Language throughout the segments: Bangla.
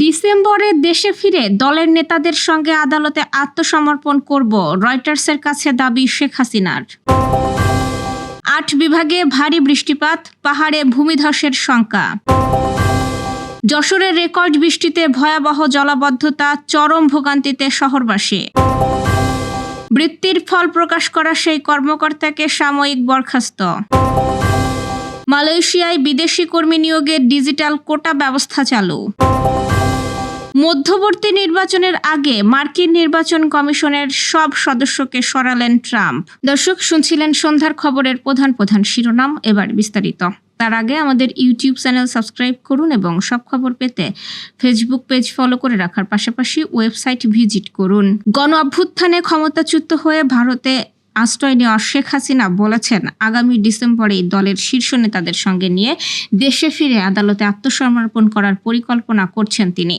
ডিসেম্বরে দেশে ফিরে দলের নেতাদের সঙ্গে আদালতে আত্মসমর্পণ করব, রয়টার্সের কাছে দাবি শেখ হাসিনার। ৮ বিভাগে ভারী বৃষ্টিপাত, পাহাড়ে ভূমিধসের শঙ্কা। যশোরের রেকর্ড বৃষ্টিতে ভয়াবহ জলাবদ্ধতা, চরম ভোগান্তিতে শহরবাসী। বৃত্তির ফল প্রকাশ করা সেই কর্মকর্তাকে সাময়িক বরখাস্ত। মালয়েশিয়ায় বিদেশি কর্মী নিয়োগের ডিজিটাল কোটা ব্যবস্থা চালু। মধ্যবর্তী নির্বাচনের আগে মার্কিন নির্বাচন কমিশনের সব সদস্যকে সরালেন ট্রাম্প। দর্শক, শুনছিলেন সন্ধ্যার খবরের প্রধান শিরোনাম, এবার বিস্তারিত। তার আগে আমাদের ইউটিউব চ্যানেল সাবস্ক্রাইব করুন এবং সব খবর পেতে ফেসবুক পেজ ফলো করে রাখার পাশাপাশি ওয়েবসাইট ভিজিট করুন। গণ অভ্যুত্থানে ক্ষমতাচ্যুত হয়ে ভারতে আশ্রয় নেওয়া শেখ হাসিনা বলেছেন, আগামী ডিসেম্বরেই দলের শীর্ষ নেতাদের সঙ্গে নিয়ে দেশে ফিরে আদালতে আত্মসমর্পণ করার পরিকল্পনা করছেন তিনি।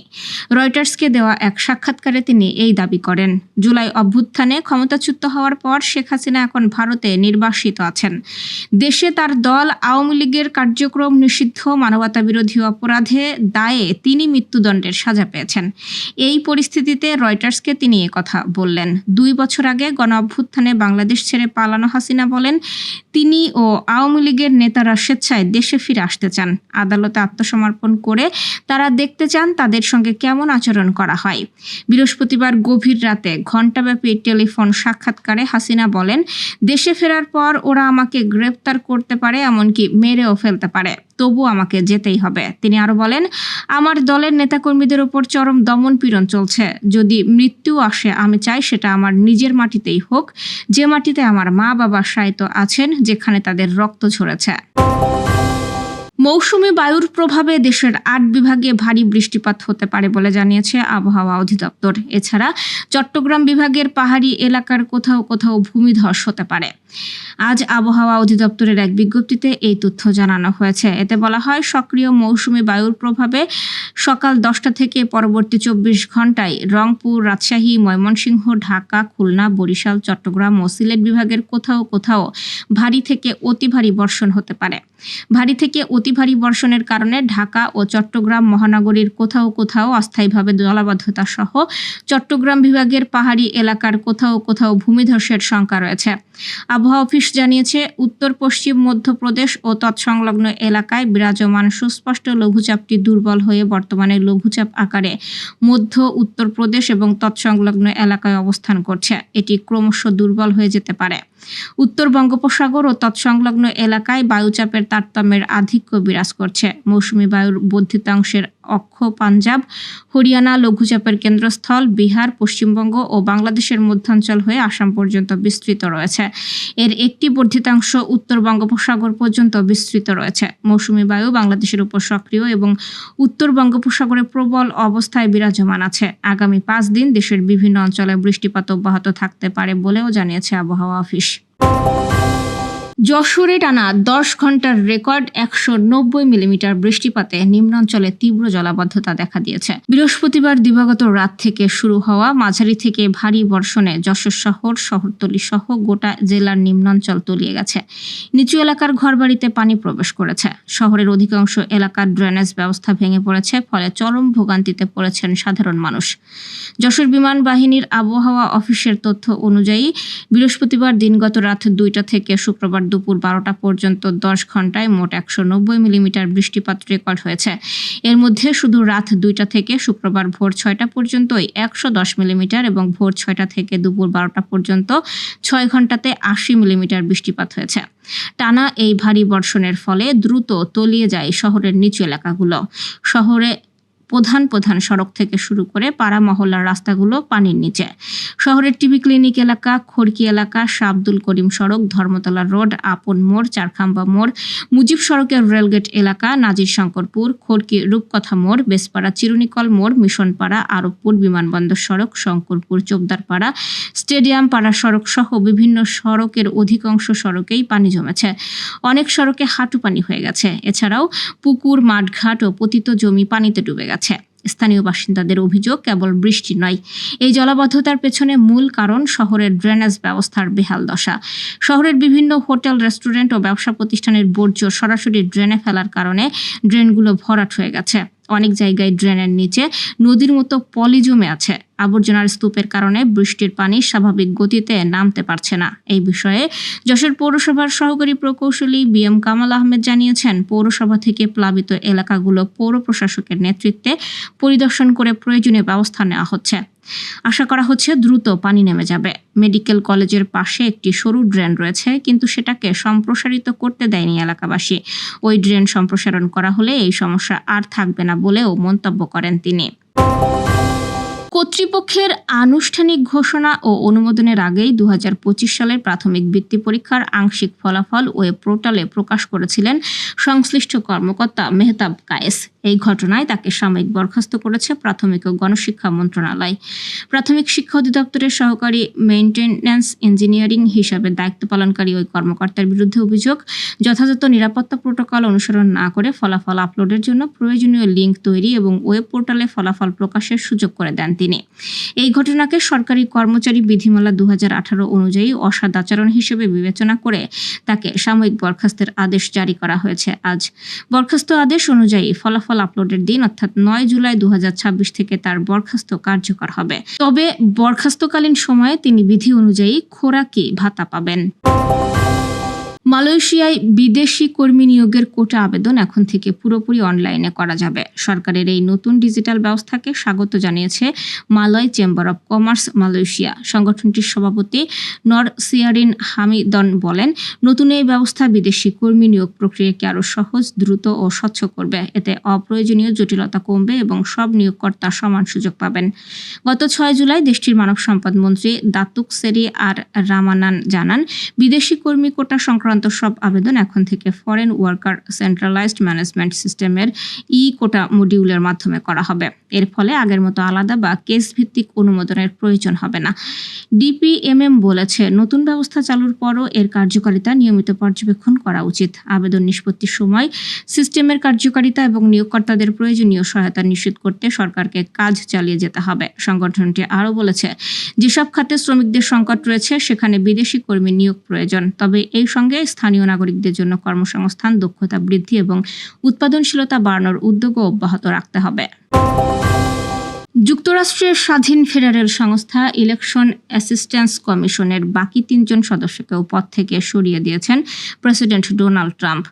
রয়টার্সকে দেওয়া এক সাক্ষাৎকারে তিনি এই দাবি করেন। জুলাই অভ্যুত্থানে ক্ষমতাচ্যুত হওয়ার পর শেখ হাসিনা এখন ভারতে নির্বাসিত আছেন। দেশে তার দল আওয়ামী লীগের কার্যক্রম নিষিদ্ধ, মানবতাবিরোধী অপরাধে দায়ে তিনি মৃত্যুদণ্ডের সাজা পেয়েছেন। এই পরিস্থিতিতে রয়টার্সকে তিনি কথা বললেন। 2 বছর আগে গণ অভ্যুত্থানে বাংলাদেশ ছেড়ে পালানো হাসিনা বলেন, তিনি ও আওয়ামী লীগের নেতারা স্বেচ্ছায় দেশে ফিরে আসতে চান। আদালতে আত্মসমর্পণ করে তারা দেখতে চান তাদের সঙ্গে কেমন আচরণ করা হয়। বৃহস্পতিবার গভীর রাতে ঘণ্টাব্যাপী টেলিফোন সাক্ষাৎকারে হাসিনা বলেন, দেশে ফেরার পর ওরা আমাকে গ্রেফতার করতে পারে, এমনকি মেরেও ফেলতে পারে, তবু আমাকে যেতেই হবে। তিনি আরো বলেন, আমার দলের নেতাকর্মীদের উপর চরম দমন পীড়ন চলছে। যদি মৃত্যু আসে, আমি চাই সেটা আমার নিজের মাটিতেই হোক, যে মাটিতে আমার মা বাবা শায়িত আছেন, যেখানে তাদের রক্ত ঝরেছে। মৌসুমী বায়ুর প্রভাবে দেশের 8 বিভাগে ভারী বৃষ্টিপাত হতে পারে বলে জানিয়েছে আবহাওয়া অধিদপ্তর। এছাড়া চট্টগ্রাম বিভাগের পাহাড়ি এলাকার কোথাও কোথাও ভূমিধস হতে পারে। আজ আবহাওয়া অধিদপ্তরের এক বিজ্ঞপ্তিতে এই তথ্য জানানো হয়েছে। এতে বলা হয়, সক্রিয় মৌসুমী বায়ুর প্রভাবে সকাল 10টা থেকে পরবর্তী 24 ঘন্টায় রংপুর, রাজশাহী, ময়মনসিংহ, ঢাকা, খুলনা, বরিশাল, চট্টগ্রাম ও সিলেট বিভাগের কোথাও কোথাও ভারী থেকে অতি ভারী বর্ষণ হতে পারে। ভারী থেকে অতি ভারী বর্ষণের কারণে ঢাকা ও চট্টগ্রাম মহানগরীর কোথাও কোথাও অস্থায়ীভাবে জলাবদ্ধতা সহ চট্টগ্রাম বিভাগের পাহাড়ি এলাকার কোথাও কোথাও ভূমিধসের শঙ্কা রয়েছে। আবহাওয়া অফিস জানিয়েছে, উত্তর পশ্চিম মধ্যপ্রদেশ ও তৎসংলগ্ন এলাকায় বিরাজমান সুস্পষ্ট লঘুচাপটি দুর্বল হয়ে বর্তমানে লঘুচাপ আকারে মধ্য উত্তরপ্রদেশ এবং তৎসংলগ্ন এলাকায় অবস্থান করছে। এটি ক্রমশ দুর্বল হয়ে যেতে পারে। উত্তর বঙ্গোপসাগর ও তৎসংলগ্ন এলাকায় বায়ুচাপের তারতম্যের আধিক্য বিরাজ করছে। মৌসুমী বায়ুর বর্ধিতাংশের অক্ষ পাঞ্জাব, হরিয়ানা লঘুচাপের কেন্দ্রস্থল, বিহার, পশ্চিমবঙ্গ ও বাংলাদেশের মধ্যাঞ্চল হয়ে আসাম পর্যন্ত বিস্তৃত রয়েছে। এর একটি বর্ধিতাংশ উত্তর বঙ্গোপসাগর পর্যন্ত বিস্তৃত রয়েছে। মৌসুমী বায়ু বাংলাদেশের উপর সক্রিয় এবং উত্তর বঙ্গোপসাগরে প্রবল অবস্থায় বিরাজমান আছে। আগামী 5 দিন দেশের বিভিন্ন অঞ্চলে বৃষ্টিপাত অব্যাহত থাকতে পারে বলেও জানিয়েছে আবহাওয়া অফিস। যশোরে টানা 10 ঘন্টার রেকর্ড 190 মিলিমিটার বৃষ্টিপাতে নিম্নাঞ্চলে তীব্র জলাবদ্ধতা দেখা দিয়েছে। বৃহস্পতিবার দিবাগত রাত থেকে শুরু হওয়া মাঝারি থেকে ভারী বর্ষণে যশোর শহর, শহরতলি সহ গোটা জেলার নিম্নাঞ্চল তলিয়ে গেছে। নিচু এলাকার ঘরবাড়িতে পানি প্রবেশ করেছে। শহরের অধিকাংশ এলাকার ড্রেনেজ ব্যবস্থা ভেঙে পড়েছে, ফলে চরম ভোগান্তিতে পড়েছেন সাধারণ মানুষ। যশোর বিমান বাহিনীর আবহাওয়া অফিসের তথ্য অনুযায়ী বৃহস্পতিবার দিনগত রাত 2টা থেকে শুক্রবার দুপুর 12টা পর্যন্ত 10 ঘন্টায় মোট 190 মিলিমিটার বৃষ্টিপাত রেকর্ড হয়েছে। এর মধ্যে শুধু রাত 2টা থেকে শুক্রবার ভোর 6টা পর্যন্তই 110 মিলিমিটার এবং ভোর 6টা থেকে দুপুর 12টা পর্যন্ত 6 ঘন্টাতে 80 মিলিমিটার বৃষ্টিপাত হয়েছে। টানা এই ভারী বর্ষণের ফলে দ্রুত তলিয়ে যায় শহরের নিচু এলাকাগুলো। শহরে প্রধান সড়ক থেকে শুরু করে পাড়া মহল্লার রাস্তাগুলো পানির নিচে। শহরের টিবি ক্লিনিক এলাকা, খড়কি এলাকা, শাহ আব্দুল করিম সড়ক, ধর্মতলা রোড, আপন মোড়, চারখাম্বা মোড়, মুজিব সড়কের রেলগেট এলাকা, নাজির শঙ্করপুর, খড়কি রূপকথা মোড়, বেসপাড়া চিরুনিকল মোড়, মিশনপাড়া, আরবপুর বিমানবন্দর সড়ক, শঙ্করপুর চোপদারপাড়া, স্টেডিয়াম পাড়া সড়ক সহ বিভিন্ন সড়কের অধিকাংশ সড়কেই পানি জমেছে। অনেক সড়কে হাঁটু পানি হয়ে গেছে। এছাড়াও পুকুর, মাঠঘাট ও পতিত জমি পানিতে ডুবে গেছে। স্থানীয় বাসিন্দাদের অভিযোগ, কেবল বৃষ্টি নয়, এই জলাবদ্ধতার পেছনে মূল কারণ শহরের ড্রেনেজ ব্যবস্থার বেহাল দশা। শহরের বিভিন্ন হোটেল, রেস্টুরেন্ট ও ব্যবসা প্রতিষ্ঠানের বর্জ্য সরাসরি ড্রেনে ফেলার কারণে ড্রেনগুলো ভরাট হয়ে গেছে। অনেক জায়গায় ড্রেনের নিচে নদীর মতো পলি জমে আছে। আবর্জনার স্তূপের কারণে বৃষ্টির পানি স্বাভাবিক গতিতে নামতে পারছে না। এই বিষয়ে যশোর পৌরসভার সহকারী প্রকৌশলী BM কামাল আহমেদ জানিয়েছেন, পৌরসভা থেকে প্লাবিত এলাকাগুলো পৌর প্রশাসকের নেতৃত্বে পরিদর্শন করে প্রয়োজনীয় ব্যবস্থা নেওয়া হচ্ছে। আশা করা হচ্ছে দ্রুত পানি নেমে যাবে। মেডিকেল কলেজের পাশে একটি সরু ড্রেন রয়েছে, কিন্তু সেটাকে সম্প্রসারিত করতে দেয়নি এলাকাবাসী। ওই ড্রেন সম্প্রসারণ করা হলে এই সমস্যা আর থাকবে না বলেও মন্তব্য করেন তিনি। কর্তৃপক্ষের আনুষ্ঠানিক ঘোষণা ও অনুমোদনের আগেই 2025 সালের প্রাথমিক বৃত্তি পরীক্ষার আংশিক ফলাফল ওয়েব পোর্টালে প্রকাশ করেছিলেন সংশ্লিষ্ট কর্মকর্তা মেহতাব কায়েস। এই ঘটনায় তাকে সাময়িক বরখাস্ত করেছে প্রাথমিক ও গণশিক্ষা মন্ত্রণালয়। প্রাথমিক শিক্ষা অধিদপ্তরের সহকারী মেইনটেন্যান্স ইঞ্জিনিয়ারিং হিসাবে দায়িত্ব পালনকারী ওই কর্মকর্তার বিরুদ্ধে অভিযোগ, যথাযথ নিরাপত্তা প্রোটোকল অনুসরণ না করে ফলাফল আপলোডের জন্য প্রয়োজনীয় লিঙ্ক তৈরি এবং ওয়েব পোর্টালে ফলাফল প্রকাশের সুযোগ করে দেন তিনি। এই ঘটনাকে সরকারি কর্মচারী বিধিমালা 2018 অনুযায়ী অসদাচরণ হিসেবে বিবেচনা করে তাকে সাময়িক বরখাস্তের আদেশ জারি করা হয়েছে। আজ বরখাস্ত আদেশ অনুযায়ী ফলাফল আপলোডের দিন অর্থাৎ 9 জুলাই 2026 থেকে তার বরখাস্ত কার্যকর হবে। তবে বরখাস্তকালীন সময়ে তিনি বিধি অনুযায়ী খোরাকি ভাতা পাবেন। মালয়েশিয়ায় বিদেশি কর্মী নিয়োগের কোটা আবেদন এখন থেকে পুরোপুরি অনলাইনে করা যাবে। সরকারের এই নতুন ডিজিটাল ব্যবস্থাকে স্বাগত জানিয়েছে Malay chamber of commerce Malaysia. সংগঠনটির সভাপতি নর সিয়ারিন হামিদন বলেন, নতুন এই ব্যবস্থা বিদেশি কর্মী নিয়োগ প্রক্রিয়াকে আরও সহজ, দ্রুত ও স্বচ্ছ করবে। এতে অপ্রয়োজনীয় জটিলতা কমবে এবং সব নিয়োগকর্তা সমান সুযোগ পাবেন। গত 6 জুলাই দেশটির মানব সম্পদ মন্ত্রী দাতুক সেরি আর রামানান জানান, বিদেশি কর্মী কোটা সংক্রান্ত সব আবেদন এখন থেকে ফরেন ওয়ার্কার সেন্ট্রালাইজড ম্যানেজমেন্ট সিস্টেমের কোটা মডিউলের মাধ্যমে করা হবে। এর ফলে আগের মতো আলাদা বা কেস ভিত্তিক অনুমোদনের প্রয়োজন হবে না। DPMM বলেছে, নতুন ব্যবস্থা চালুর পরও এর কার্যকারিতা নিয়মিত পর্যবেক্ষণ করা উচিত। আবেদন নিষ্পত্তির সময় সিস্টেমের কার্যকারিতা এবং নিয়োগকর্তাদের প্রয়োজনীয় সহায়তা নিশ্চিত করতে সরকারকে কাজ চালিয়ে যেতে হবে। সংগঠনটি আরও বলেছে, যেসব খাতে শ্রমিকদের সংকট রয়েছে সেখানে বিদেশি কর্মী নিয়োগ প্রয়োজন। তবে এই সঙ্গে স্থানীয় নাগরিকদের জন্য কর্মসংস্থান, দক্ষতা বৃদ্ধি এবং উৎপাদনশীলতা বাড়ানোর উদ্যোগও অব্যাহত রাখতে হবে। যুক্তরাষ্ট্রের স্বাধীন ফেডারেল সংস্থা ইলেকশন অ্যাসিস্ট্যান্স কমিশনের বাকি 3 জন সদস্যকেও পদ থেকে সরিয়ে দিয়েছেন প্রেসিডেন্ট ডোনাল্ড ট্রাম্প।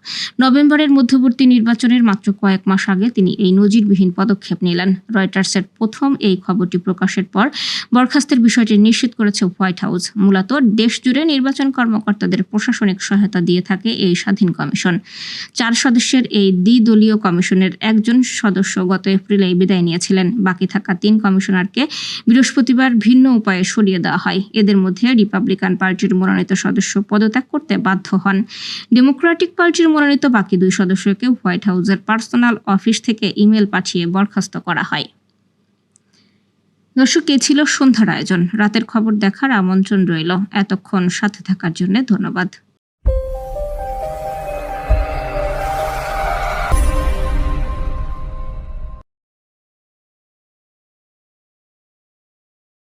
নভেম্বরের মধ্যবর্তী নির্বাচনের মাত্র কয়েক মাস আগে তিনি এই নজিরবিহীন পদক্ষেপ নিলেন। রয়টার্সের প্রথম এই খবরটি প্রকাশের পর বরখাস্তের বিষয়টি নিশ্চিত করেছে হোয়াইট হাউস। মূলত দেশজুড়ে নির্বাচন কর্মকর্তাদের প্রশাসনিক সহায়তা দিয়ে থাকে এই স্বাধীন কমিশন। 4 সদস্যের এই দ্বিদলীয় কমিশনের একজন সদস্য গত এপ্রিলেই বিদায় নিয়েছিলেন। বাকি থাকা 3 কমিশনারকে বৃহস্পতিবার ভিন্ন উপায়ে সরিয়ে দেওয়া হয়। এদের মধ্যে রিপাবলিকান পার্টির মনোনীত সদস্য পদত্যাগ করতে বাধ্য হন। ডেমোক্রেটিক পার্টির মনোনীত বাকি 2 সদস্যকে হোয়াইট হাউসের পার্সোনাল অফিস থেকে ইমেল পাঠিয়ে বরখাস্ত করা হয়। দর্শক, এ ছিল সন্ধ্যার আয়োজন। রাতের খবর দেখার আমন্ত্রণ রইল। এতক্ষণ সাথে থাকার জন্য ধন্যবাদ।